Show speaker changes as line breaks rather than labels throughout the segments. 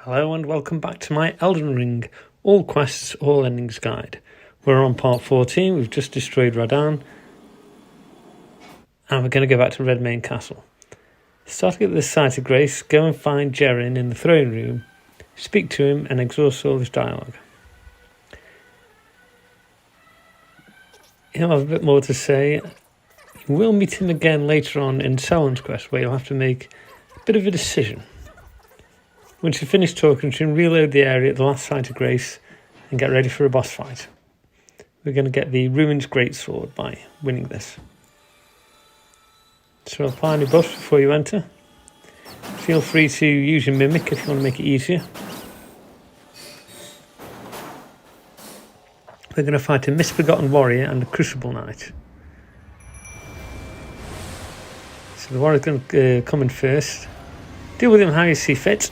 Hello and welcome back to my Elden Ring All Quests, All Endings guide. We're on part 14, we've just destroyed Radahn and we're going to go back to Redmane Castle. Starting at the site of grace, go and find Jehryn in the throne room, speak to him and exhaust all his dialogue. He'll have a bit more to say. You will meet him again later on in Selwyn's quest where you'll have to make a bit of a decision. Once you finish talking to him, reload the area at the last site of grace and get ready for a boss fight. We're going to get the Ruin's Greatsword by winning this. So apply any buffs before you enter. Feel free to use your Mimic if you want to make it easier. We're going to fight a Misbegotten warrior and a Crucible knight. So the warrior's going to come in first. Deal with him how you see fit.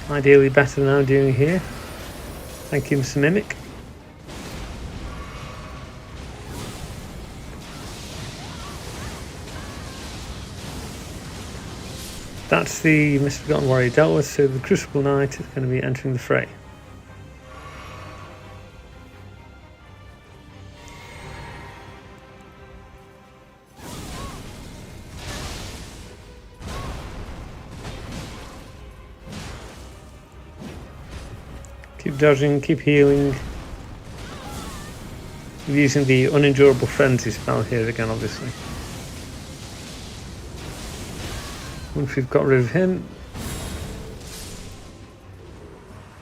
Ideally better than I'm doing here. Thank you, Mr. Mimic. That's the Misbegotten warrior dealt with, so the Crucible Knight is going to be entering the fray. Keep dodging, keep healing. We're using the unendurable frenzy spell here again, obviously. Once we've got rid of him,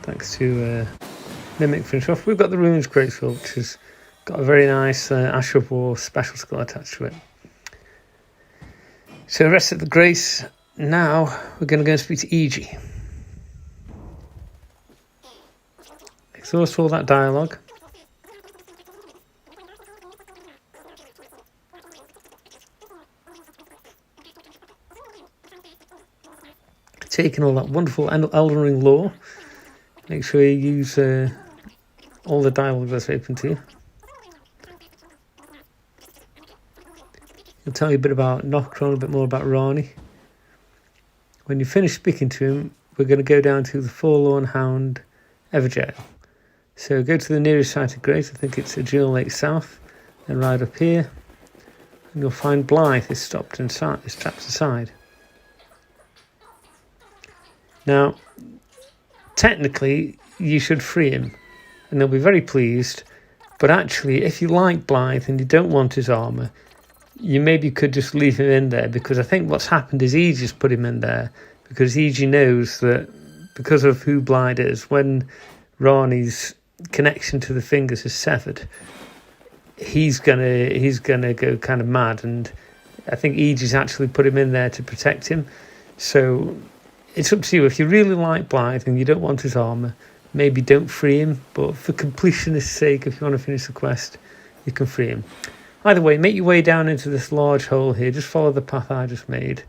thanks to Mimic finish off, we've got the Ruin's Greatsword, which has got a very nice Ash of War special skill attached to it. So rest of the grace. Now we're going to go and speak to Iji. Exhaust all that dialogue. Taking all that wonderful Elden Ring lore. Make sure you use all the dialogue that's open to you. He'll tell you a bit about Nokron, a bit more about Ranni. When you finish speaking to him, we're going to go down to the Forlorn, Hound, Evergaol. So go to the nearest site of grace, I think it's a Jewel Lake South, then ride up here, and you'll find Blaidd is stopped inside, is trapped aside. Now, technically, you should free him, and they'll be very pleased, but actually, if you like Blaidd and you don't want his armour, you maybe could just leave him in there, because I think what's happened is he just put him in there, because Iji knows that, because of who Blaidd is, when Ranni's connection to the fingers is severed, he's gonna go kind of mad, and I think Iji's actually put him in there to protect him. So it's up to you. If you really like Blaidd and you don't want his armour, maybe don't free him, but for completionist's sake, if you want to finish the quest, you can free him. Either way, make your way down into this large hole here. Just follow the path I just made.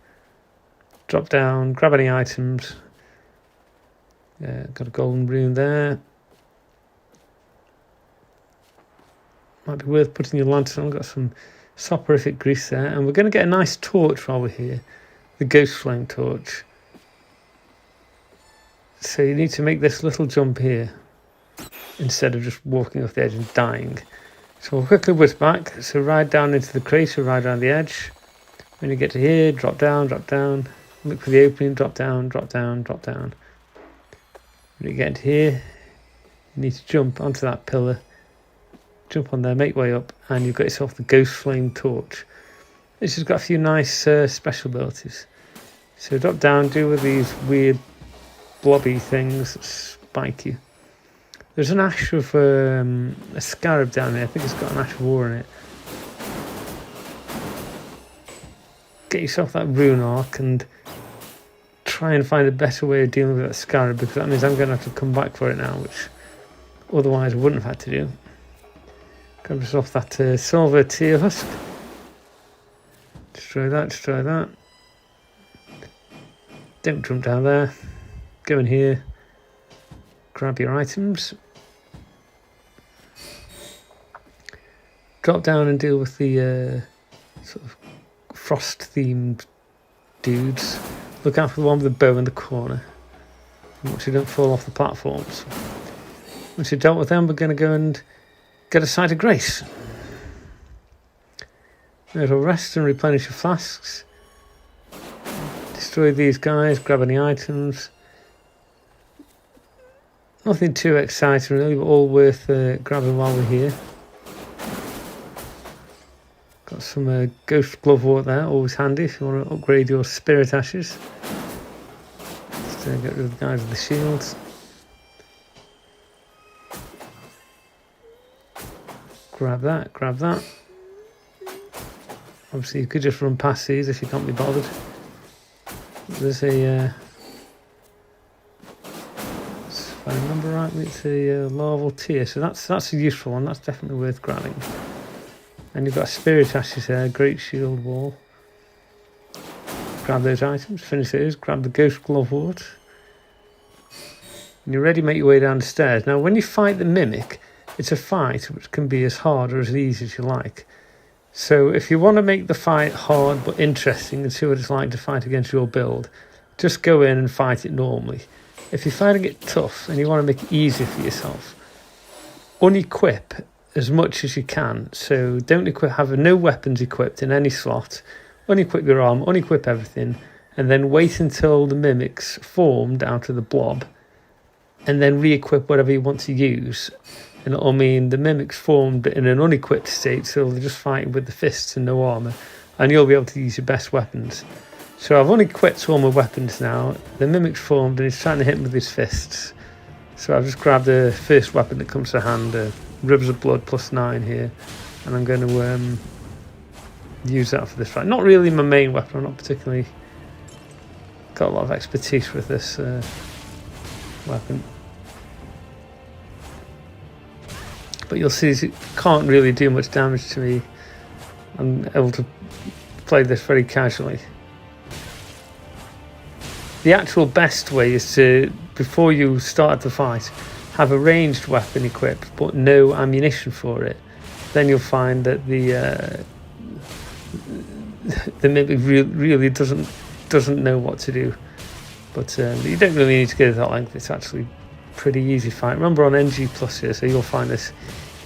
Drop down, grab any items. Got a golden rune there. Might be worth putting your lantern on. Got some soporific grease there. And we're going to get a nice torch while we're here. The Ghost Flame torch. So you need to make this little jump here instead of just walking off the edge and dying. So we'll quickly whiz back. So ride down into the crater, ride around the edge. When you get to here, drop down, drop down. Look for the opening, drop down, drop down, drop down. When you get into here, you need to jump onto that pillar. Jump on there, make way up, and you've got yourself the Ghost Flame torch. This has got a few nice special abilities. So drop down, deal with these weird blobby things that spike you. There's an ash of a scarab down there. I think it's got an Ash of War in it. Get yourself that rune arc and try and find a better way of dealing with that scarab, because that means I'm going to have to come back for it now, which otherwise I wouldn't have had to do. Grab yourself that silver tear husk. Destroy that, destroy that. Don't jump down there. Go in here. Grab your items. Drop down and deal with the sort of frost-themed dudes. Look out for the one with the bow in the corner. Watch you don't fall off the platforms. Once you've dealt with them, we're going to go and get a Sight of Grace. It'll rest and replenish your flasks. Destroy these guys, grab any items. Nothing too exciting really, but all worth grabbing while we're here. Got some Ghost-Glovewort there, always handy if you want to upgrade your spirit ashes. Just get rid of the guys with the shields. Grab that, grab that. Obviously you could just run past these if you can't be bothered. There's a, if I remember rightly, it's a larval tier, so that's a useful one, that's definitely worth grabbing. And you've got a spirit ashes there, great shield wall. Grab those items, finish those, grab the Ghost-Glovewort. And you're ready to make your way down the stairs. Now when you fight the Mimic, it's a fight which can be as hard or as easy as you like. So if you want to make the fight hard but interesting and see what it's like to fight against your build, just go in and fight it normally. If you're finding it tough and you want to make it easier for yourself, unequip as much as you can. So don't equip, have no weapons equipped in any slot. Unequip your arm, unequip everything, and then wait until the Mimic's formed out of the blob, and then re-equip whatever you want to use. And it'll mean the Mimic's formed in an unequipped state, so they're just fighting with the fists and no armour, and you'll be able to use your best weapons. So I've unequipped all my weapons now. The Mimic's formed and he's trying to hit me with his fists. So I've just grabbed the first weapon that comes to hand, Rivers of Blood +9 here, and I'm going to use that for this fight. Not really my main weapon, I'm not particularly got a lot of expertise with this weapon. But you'll see it can't really do much damage to me. I'm able to play this very casually. The actual best way is to, before you start the fight, have a ranged weapon equipped but no ammunition for it. Then you'll find that the Mimic really doesn't know what to do. But you don't really need to go to that length. It's actually pretty easy fight. Remember on NG Plus here, so you'll find this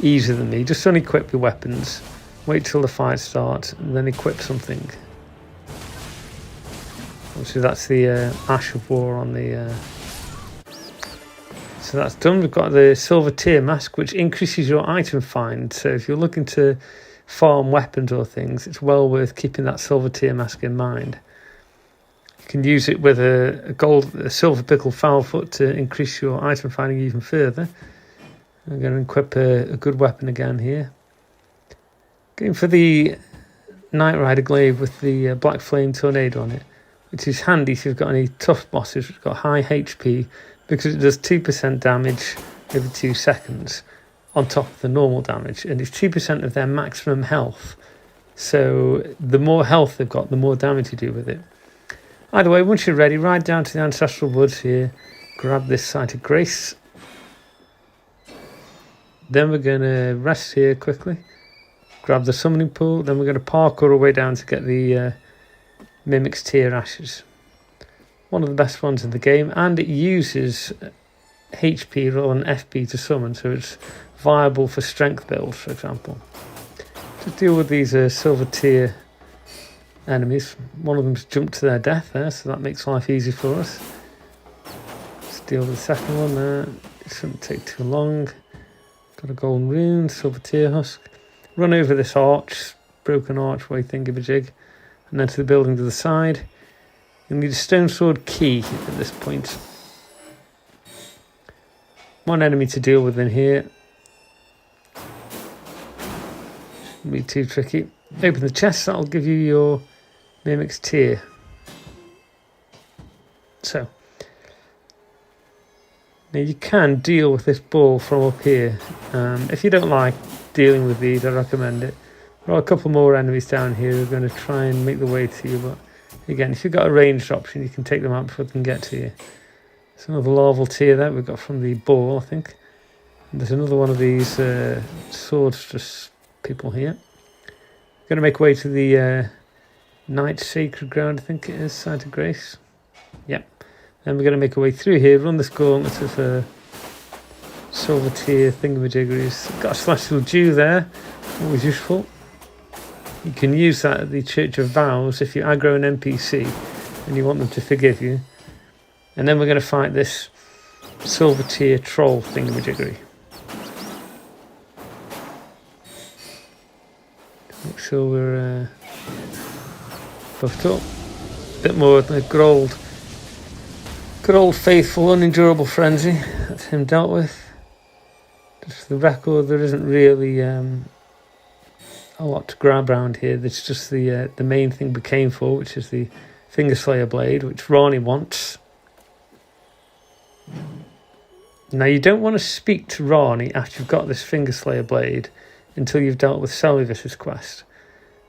easier than me. Just unequip your weapons, wait till the fight starts, and then equip something. Obviously that's the Ash of War on the... So that's done. We've got the Silver Tier Mask, which increases your item find. So if you're looking to farm weapons or things, it's well worth keeping that Silver Tier Mask in mind. You can use it with a silver pickle foulfoot to increase your item finding even further. I'm going to equip a good weapon again here. Going for the Knight Rider glaive with the Black Flame Tornado on it, which is handy if you've got any tough bosses which got high HP, because it does 2% damage every 2 seconds on top of the normal damage, and it's 2% of their maximum health. So the more health they've got, the more damage you do with it. Either way, once you're ready, ride down to the Ancestral Woods here, grab this Sight of Grace. Then we're going to rest here quickly, grab the Summoning Pool, then we're going to parkour our way down to get the Mimic's Tear Ashes. One of the best ones in the game, and it uses HP rather than FP to summon, so it's viable for strength builds, for example. To deal with these Silver Tier enemies. One of them's jumped to their death there, so that makes life easy for us. Let's deal with the second one there. It shouldn't take too long. Got a golden rune, Silver Tier Husk. Run over this arch, broken archway thingamajig, and then to the building to the side. You'll need a Stone Sword key at this point. One enemy to deal with in here. Shouldn't be too tricky. Open the chest, that'll give you your Mimic's Tear. So, now you can deal with this ball from up here. If you don't like dealing with these, I recommend it. There are a couple more enemies down here who are going to try and make their way to you, but again, if you've got a ranged option, you can take them out before they can get to you. There's another larval tier that we've got from the ball, I think. And there's another one of these swordstress people here. Going to make way to the Night Sacred Ground, I think it is, Site of Grace. Yep. Then we're going to make our way through here, run this gauntlet of silver tier thingamajiggeries. Got a Celestial Dew there, always useful. You can use that at the Church of Vows if you aggro an NPC and you want them to forgive you. And then we're going to fight this silver tier troll thingamajiggery. Make sure we're buffed up. A bit more of the good old faithful unendurable frenzy. That's him dealt with. Just for the record, there isn't really a lot to grab around here. There's just the main thing we came for, which is the Fingerslayer blade, which Ranni wants. Now you don't want to speak to Ranni after you've got this Fingerslayer blade until you've dealt with Celivis's quest.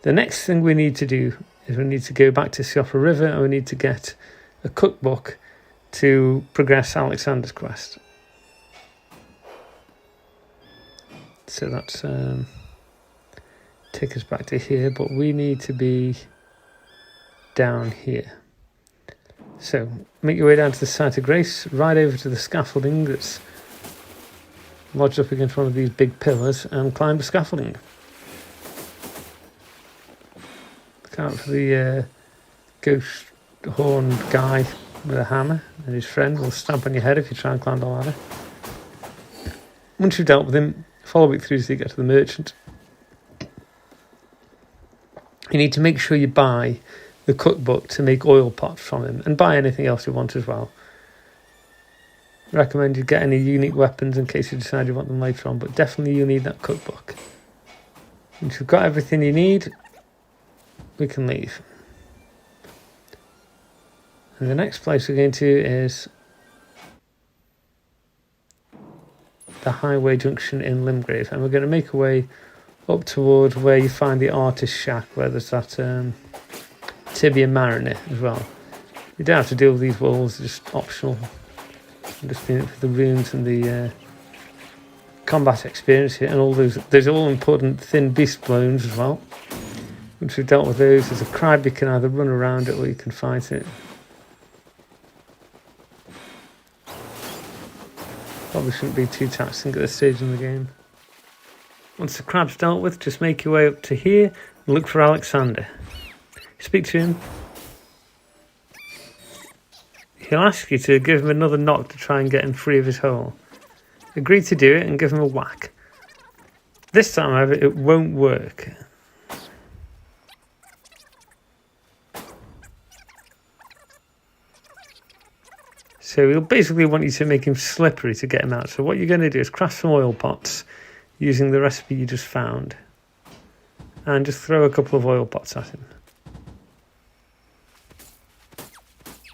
The next thing we need to do is we need to go back to Siofra River and we need to get a cookbook to progress Alexander's quest. So that's take us back to here, but we need to be down here. So make your way down to the Site of Grace, ride over to the scaffolding that's lodged up against one of these big pillars and climb the scaffolding. Look out for the ghost horned guy with a hammer, and his friend will stamp on your head if you try and climb the ladder. Once you've dealt with him, follow it through so you get to the merchant. You need to make sure you buy the cookbook to make oil pots from him, and buy anything else you want as well. I recommend you get any unique weapons in case you decide you want them later on, but definitely you need that cookbook. Once you've got everything you need, we can leave. And the next place we're going to is the highway junction in Limgrave, and we're going to make our way up towards where you find the artist shack, where there's that Tibia Mariner as well. You don't have to deal with these wolves, they're just optional. I'm just doing it for the runes and the combat experience here, and all those. There's all important thin beast blones as well. Once we've dealt with those, there's a crab you can either run around it or you can fight it. Probably shouldn't be too taxing at this stage in the game. Once the crab's dealt with, just make your way up to here and look for Alexander. Speak to him. He'll ask you to give him another knock to try and get him free of his hole. Agree to do it and give him a whack. This time, however, it won't work. So he'll basically want you to make him slippery to get him out. So what you're going to do is craft some oil pots using the recipe you just found. And just throw a couple of oil pots at him.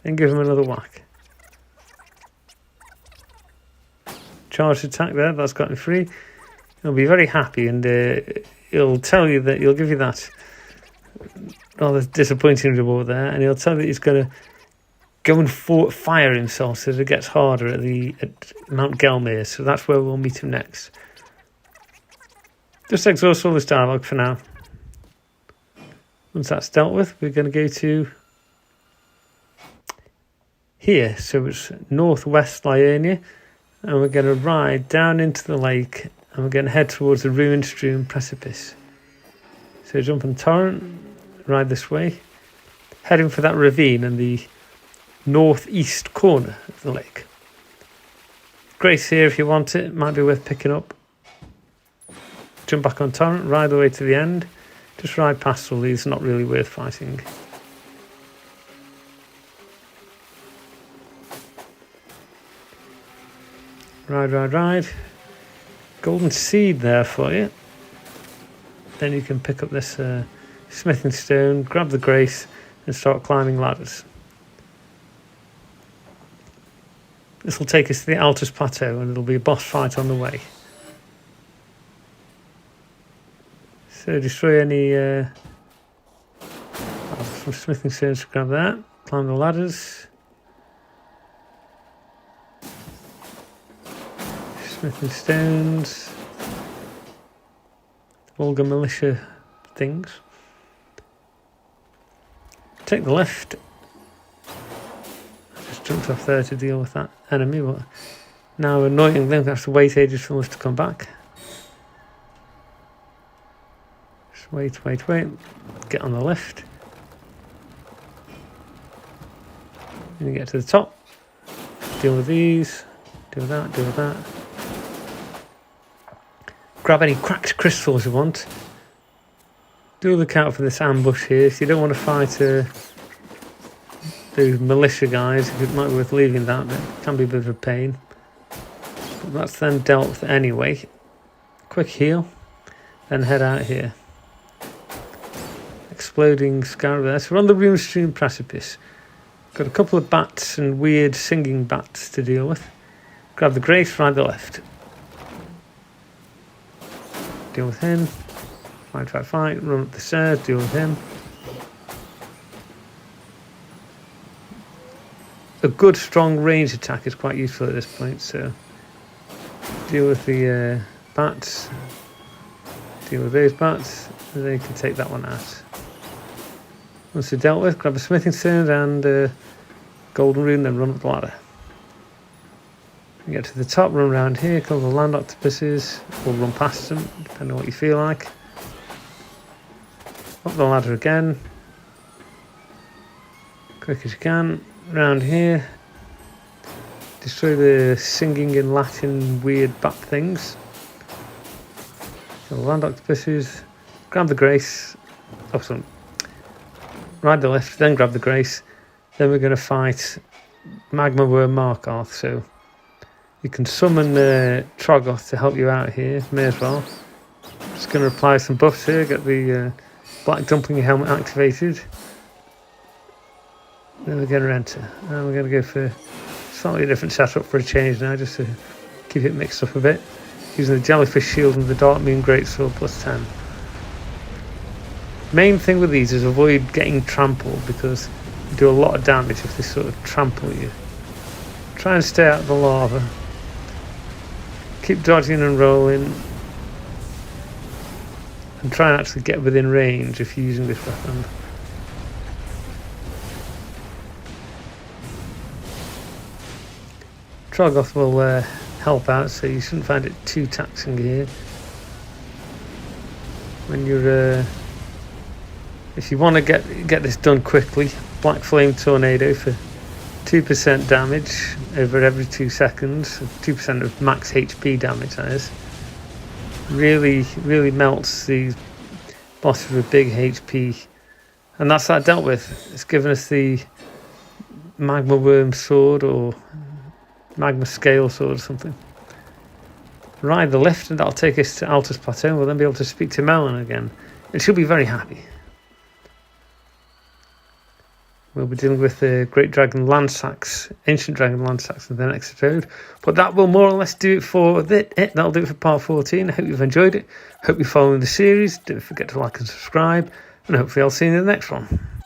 Then give him another whack. Charged attack there, that's got him free. He'll be very happy, and he'll tell you that he'll give you that rather disappointing reward there, and he'll tell you that he's going to go and fire himself so that it gets harder at Mount Gelmir. So that's where we'll meet him next. Just exhaust all this dialogue for now. Once that's dealt with, we're going to go to here. So it's northwest Liurnia, and we're going to ride down into the lake, and we're going to head towards the Ruin-Strewn Precipice. So jump on torrent, ride this way, heading for that ravine in the northeast corner of the lake. Grace here if you want it, might be worth picking up. Jump back on torrent, ride the way to the end. Just ride past all these, not really worth fighting. Ride. Golden seed there for you. Then you can pick up this smithing stone, grab the grace, and start climbing ladders. This will take us to the Altus Plateau, and it'll be a boss fight on the way. So destroy any some smithing stones to grab that. Climb the ladders. Smithing stones. Vulgar militia things. take the left. I just jumped off there to deal with that enemy, but now annoyingly I'm going to have to wait ages for us to come back. Just wait. Get on the left. And you get to the top. Deal with these. Deal with that. Grab any cracked crystals you want. Do look out for this ambush here. If you don't want to fight those militia guys, it might be worth leaving that, but it can be a bit of a pain. But that's then dealt with anyway. Quick heal, then head out here. Exploding Scalesword. So we're on the Ruin-Strewn Precipice. Got a couple of bats and weird singing bats to deal with. Grab the Grace, right the left. Deal with him. Fight. Run up the stairs, deal with him. A good strong range attack is quite useful at this point, so deal with the bats. Deal with those bats, and then you can take that one out. Once they're dealt with, grab a smithing stone and golden rune, then run up the ladder. You get to the top, run around here, kill the land octopuses, or run past them, depending on what you feel like. Up the ladder again. Quick as you can. Round here. Destroy the singing in Latin weird bat things. Kill the land octopuses. Grab the Grace. Awesome. Ride the left, then grab the Grace. Then we're going to fight Magma Wurm Markarth. So you can summon Troggoth to help you out here. May as well. Just going to apply some buffs here. Get the Black Dumpling helmet activated. Then we're going to enter. And we're going to go for a slightly different setup for a change now, just to keep it mixed up a bit. Using the Jellyfish Shield and the Dark Moon Greatsword +10. Main thing with these is avoid getting trampled, because you do a lot of damage if they sort of trample you. Try and stay out of the lava. Keep dodging and rolling. And try and actually get within range if you're using this weapon. Troggoth will help out, so you shouldn't find it too taxing here. When you're, if you want to get this done quickly, Black Flame Tornado for 2% damage over every 2 seconds, 2% of max HP damage, that is. Really melts these bosses with big HP, and that's that dealt with. It's given us the Magma Worm Sword or Magma Scale Sword or something. Ride the left, and that'll take us to Altus Plateau. We'll then be able to speak to Melina again, and she'll be very happy. We'll be dealing with the Great Dragon Landsacks, Ancient Dragon Landsacks in the next episode. But that will more or less do it for that'll do it for part 14. I hope you've enjoyed it. Hope you're following the series. Don't forget to like and subscribe. And hopefully I'll see you in the next one.